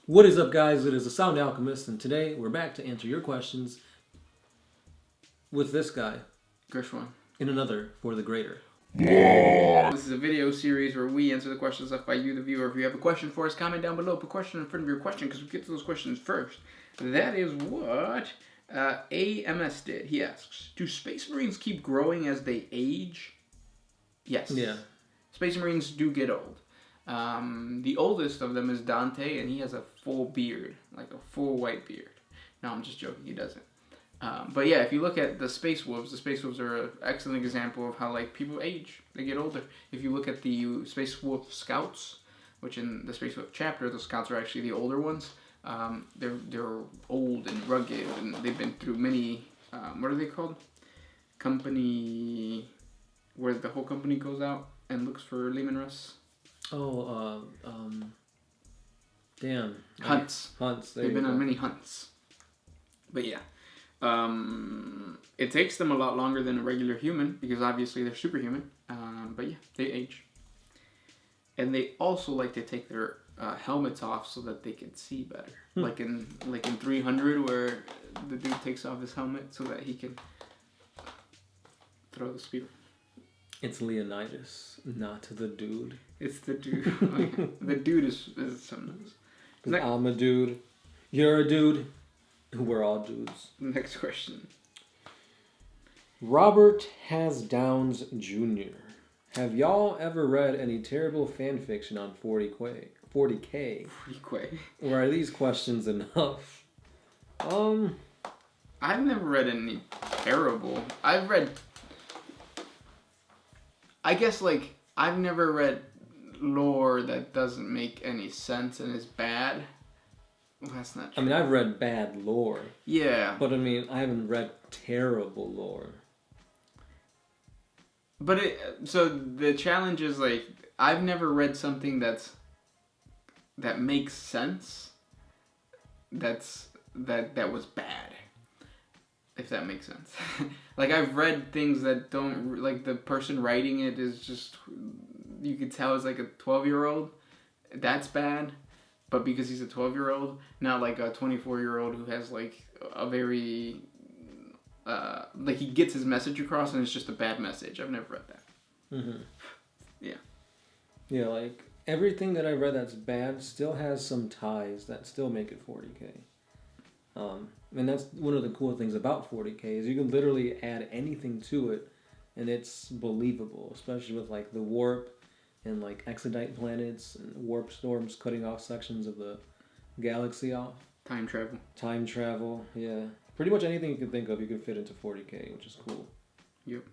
What is up, guys? It is the Sound Alchemist, and today we're back to answer your questions with this guy. Gershwin. In another For the Greater. This is a video series where we answer the questions left by you, the viewer. If you have a question for us, comment down below. Put a question in front of your question because we get to those questions first. That is what AMS did. He asks, do Space Marines keep growing as they age? Yes. Yeah. Space Marines do get old. The oldest of them is Dante, and he has a full beard, like a full white beard. No, I'm just joking. He doesn't. But yeah, if you look at the Space Wolves are an excellent example of how like people age. They get older. If you look at the Space Wolf Scouts, which in the Space Wolf chapter, the Scouts are actually the older ones. They're old and rugged, and they've been through many. What are they called? Company, where the whole company goes out and looks for Lehman Russ. Oh, damn. Hunts. They've been on many hunts. But yeah. It takes them a lot longer than a regular human because obviously they're superhuman. But yeah, they age. And they also like to take their helmets off so that they can see better. Like in 300 where the dude takes off his helmet so that he can throw the spear. It's Leonidas, not the dude. It's the dude. Oh, yeah. The dude is sometimes. Because I'm a dude. You're a dude. We're all dudes. Next question. Robert Has Downs Jr. Have y'all ever read any terrible fan fiction on 40K? 40K. Or are these questions enough? I've never read any terrible. I've never read lore that doesn't make any sense and is bad. Well, that's not true. I mean, I've read bad lore. Yeah. But I mean, I haven't read terrible lore. But so the challenge is like, I've never read something that makes sense. That was bad. If that makes sense. Like, I've read things that don't, like, the person writing it is just, you could tell is like a 12-year-old. That's bad. But because he's a 12-year-old, not like a 24-year-old who has, like, a very, like, he gets his message across and it's just a bad message. I've never read that. Mm-hmm. Yeah. Yeah, like, everything that I read that's bad still has some ties that still make it 40K. And that's one of the cool things about 40K is you can literally add anything to it and it's believable, especially with like the warp and like exodite planets and warp storms cutting off sections of the galaxy off. Time travel, yeah. Pretty much anything you can think of you can fit into 40K, which is cool. Yep.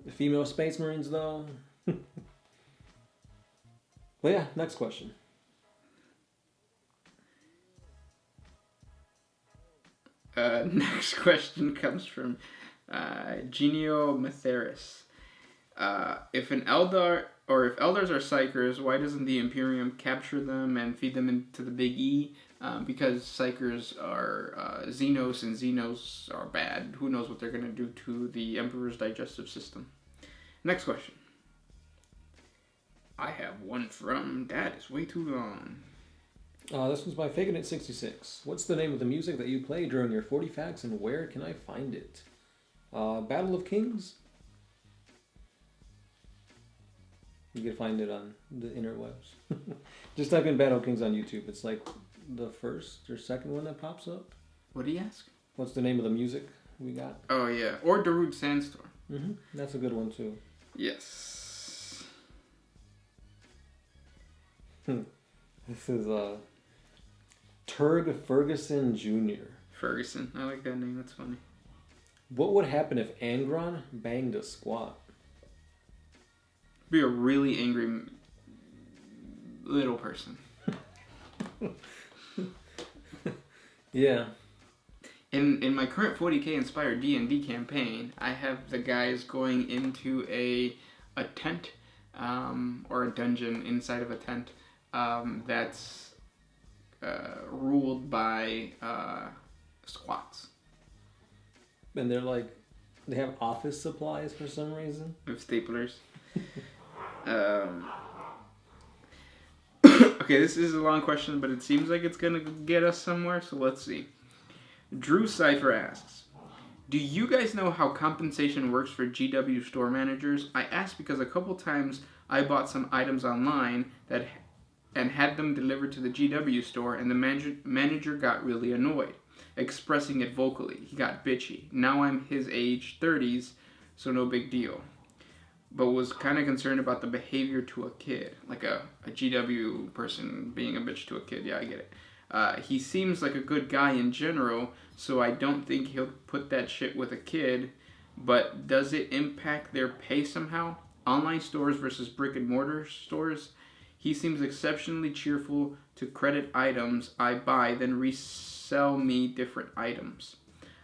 The female Space Marines though. But yeah, next question. Next question comes from Genio Matheris. If Eldars are psychers, why doesn't the Imperium capture them and feed them into the Big E? Because psychers are Xenos, and Xenos are bad. Who knows what they're going to do to the Emperor's digestive system? Next question. I have one from That Is Way Too Long. This one's by FakeIt66. What's the name of the music that you play during your 40 facts and where can I find it? Battle of Kings? You can find it on the interwebs. Just type in Battle of Kings on YouTube. It's like the first or second one that pops up. What do you ask? What's the name of the music we got? Oh, yeah. Or Darude Sandstorm. Mm-hmm. That's a good one, too. Yes. This is Turg Ferguson Jr. Ferguson. I like that name. That's funny. What would happen if Angron banged a squat? Be a really angry little person. Yeah. In my current 40K inspired D&D campaign, I have the guys going into a tent or a dungeon inside of a tent that's ruled by squats. And they're like, they have office supplies for some reason. With staplers. Okay, Okay, this is a long question, but it seems like it's going to get us somewhere, so let's see. Drew Cipher asks, do you guys know how compensation works for GW store managers? I asked because a couple times I bought some items online and had them delivered to the GW store, and the manager got really annoyed, expressing it vocally. He got bitchy. Now I'm his age, 30s, so no big deal. But was kind of concerned about the behavior to a kid, like a GW person being a bitch to a kid. Yeah, I get it. He seems like a good guy in general, so I don't think he'll put that shit with a kid. But does it impact their pay somehow? Online stores versus brick and mortar stores? He seems exceptionally cheerful to credit items I buy, then resell me different items.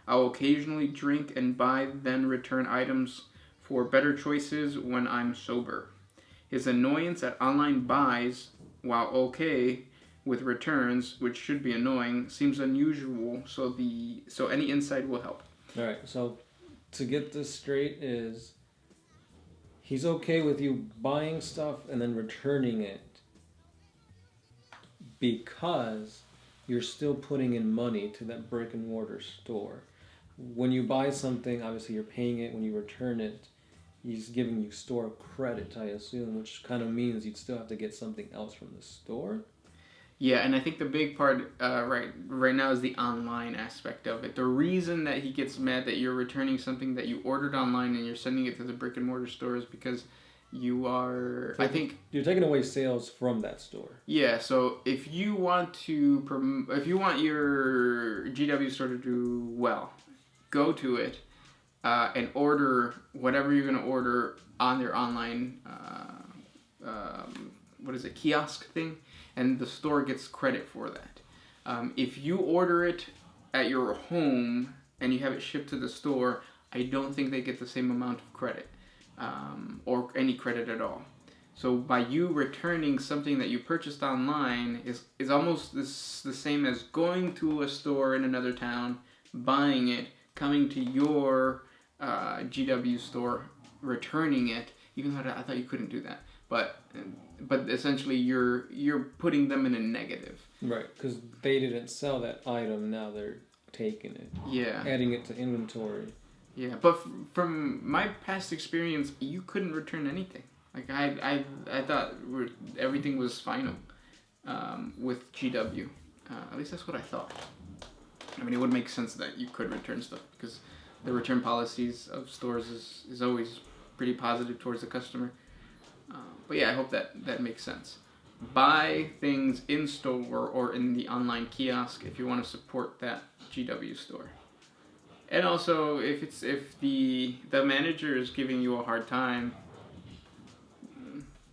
I'll occasionally drink and buy, then return items for better choices when I'm sober. His annoyance at online buys, while okay with returns, which should be annoying, seems unusual, so any insight will help. Alright, so to get this straight is he's okay with you buying stuff and then returning it because you're still putting in money to that brick and mortar store. When you buy something, obviously you're paying it. When you return it, he's giving you store credit, I assume, which kind of means you'd still have to get something else from the store. Yeah, and I think the big part right now is the online aspect of it. The reason that he gets mad that you're returning something that you ordered online and you're sending it to the brick and mortar store is because you are, I think, you're taking away sales from that store. Yeah, so if you want your GW store to do well, go to it and order whatever you're going to order on their online kiosk thing, and the store gets credit for that. If you order it at your home and you have it shipped to the store, I don't think they get the same amount of credit or any credit at all. So by you returning something that you purchased online is almost the same as going to a store in another town, buying it, coming to your GW store, returning it. Even though I thought you couldn't do that, but essentially you're putting them in a negative. Right, because they didn't sell that item. Now they're taking it. Yeah. Adding it to inventory. Yeah, but from my past experience, you couldn't return anything. Like I thought everything was final with GW. At least that's what I thought. I mean, it would make sense that you could return stuff because the return policies of stores is always pretty positive towards the customer. But yeah, I hope that makes sense. Buy things in store or in the online kiosk if you want to support that GW store. And also, if the manager is giving you a hard time,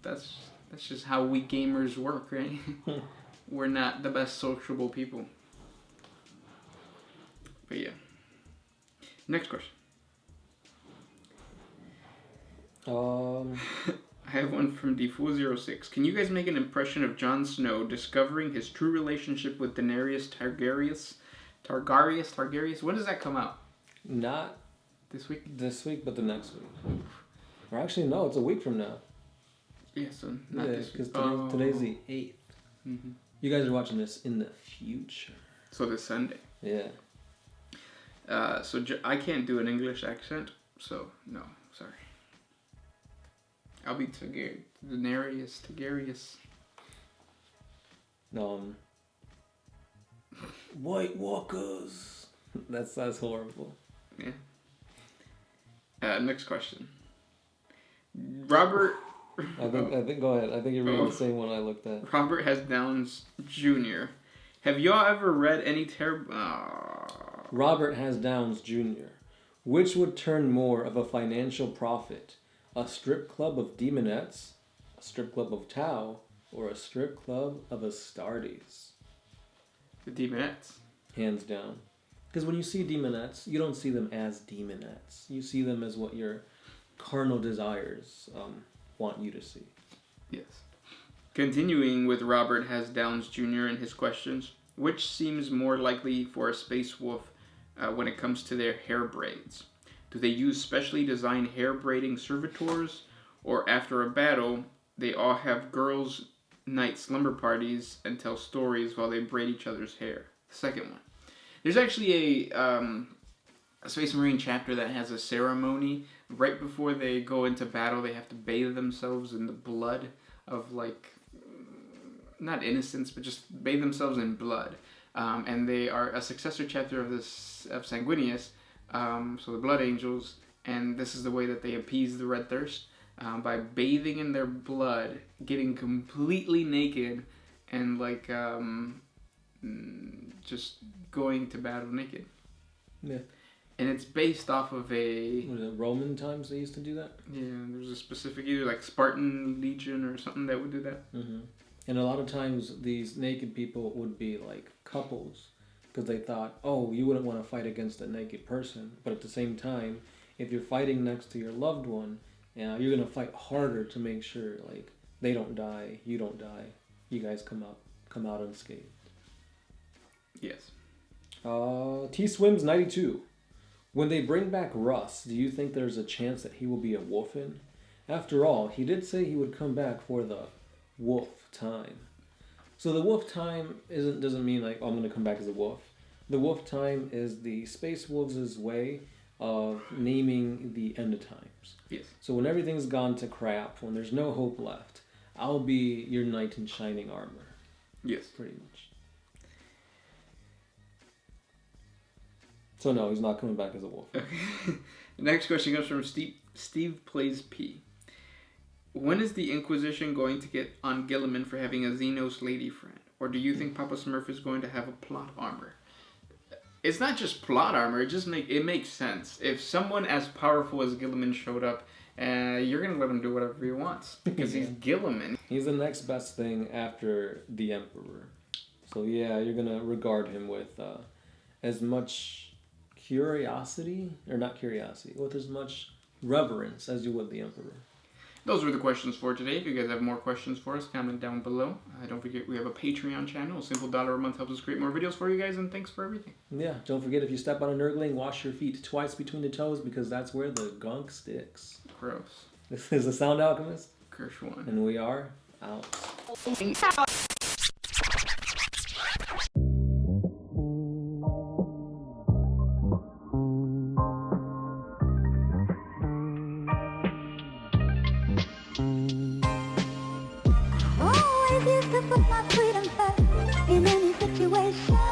that's just how we gamers work, right? We're not the best sociable people. But yeah. Next question. I have one from D406. Can you guys make an impression of Jon Snow discovering his true relationship with Daenerys Targaryen? When does that come out? Not this week? This week, but the next week. Or actually, no, it's a week from now. Yeah, so not this week. Because today's the 8th. Mm-hmm. You guys are watching this in the future. So this Sunday. Yeah. So I can't do an English accent, so no, sorry. I'll be Daenerys. White Walkers. That's horrible. Yeah. Next question. Robert. I think. Go ahead. I think you're reading the same one I looked at. Robert has Downs Jr. Have y'all ever read any terrible? Robert has Downs Jr. Which would turn more of a financial profit? A strip club of demonettes, a strip club of Tau, or a strip club of Astartes? The demonettes. Hands down. Because when you see demonettes, you don't see them as demonettes. You see them as what your carnal desires want you to see. Yes. Continuing with Robert has Downs Jr. and his questions. Which seems more likely for a space wolf when it comes to their hair braids? Do they use specially designed hair braiding servitors, or after a battle, they all have girls night slumber parties and tell stories while they braid each other's hair. The second one. There's actually a Space Marine chapter that has a ceremony right before they go into battle. They have to bathe themselves in the blood of, like, not innocence, but just bathe themselves in blood. And they are a successor chapter of Sanguinius, so the Blood Angels, and this is the way that they appease the Red Thirst, by bathing in their blood, getting completely naked, and, like, just going to battle naked. Yeah. And it's based off of Was it Roman times they used to do that? Yeah, there's a specific, either like Spartan Legion or something that would do that. Mm-hmm. And a lot of times these naked people would be like couples because they thought, oh, you wouldn't want to fight against a naked person. But at the same time, if you're fighting next to your loved one, you're going to fight harder to make sure like they don't die, you don't die, you guys come out unscathed. Yes. T-Swims 92. When they bring back Russ, do you think there's a chance that he will be a wolfen? After all, he did say he would come back for the wolf time. So the wolf time doesn't mean like, oh, I'm going to come back as a wolf. The wolf time is the Space Wolves' way of naming the end of times. Yes. So when everything's gone to crap, when there's no hope left, I'll be your knight in shining armor. Yes. Pretty much. So no, he's not coming back as a wolf. Okay. The next question comes from Steve Plays P. When is the Inquisition going to get on Gilliman for having a Xenos lady friend? Or do you think Papa Smurf is going to have a plot armor? It's not just plot armor, it makes sense. If someone as powerful as Gilliman showed up, you're going to let him do whatever he wants. Because he's Gilliman. He's the next best thing after the Emperor. So yeah, you're going to regard him with as much with as much reverence as you would the Emperor. Those were the questions for today. If you guys have more questions for us, comment down below. Don't forget we have a Patreon channel. A simple $1 a month helps us create more videos for you guys, and thanks for everything. Yeah, don't forget if you step on a nurgling, wash your feet twice between the toes because that's where the gunk sticks. Gross. This is the Sound Alchemist. Kershwan. And we are out. Always used to put my freedom first in any situation.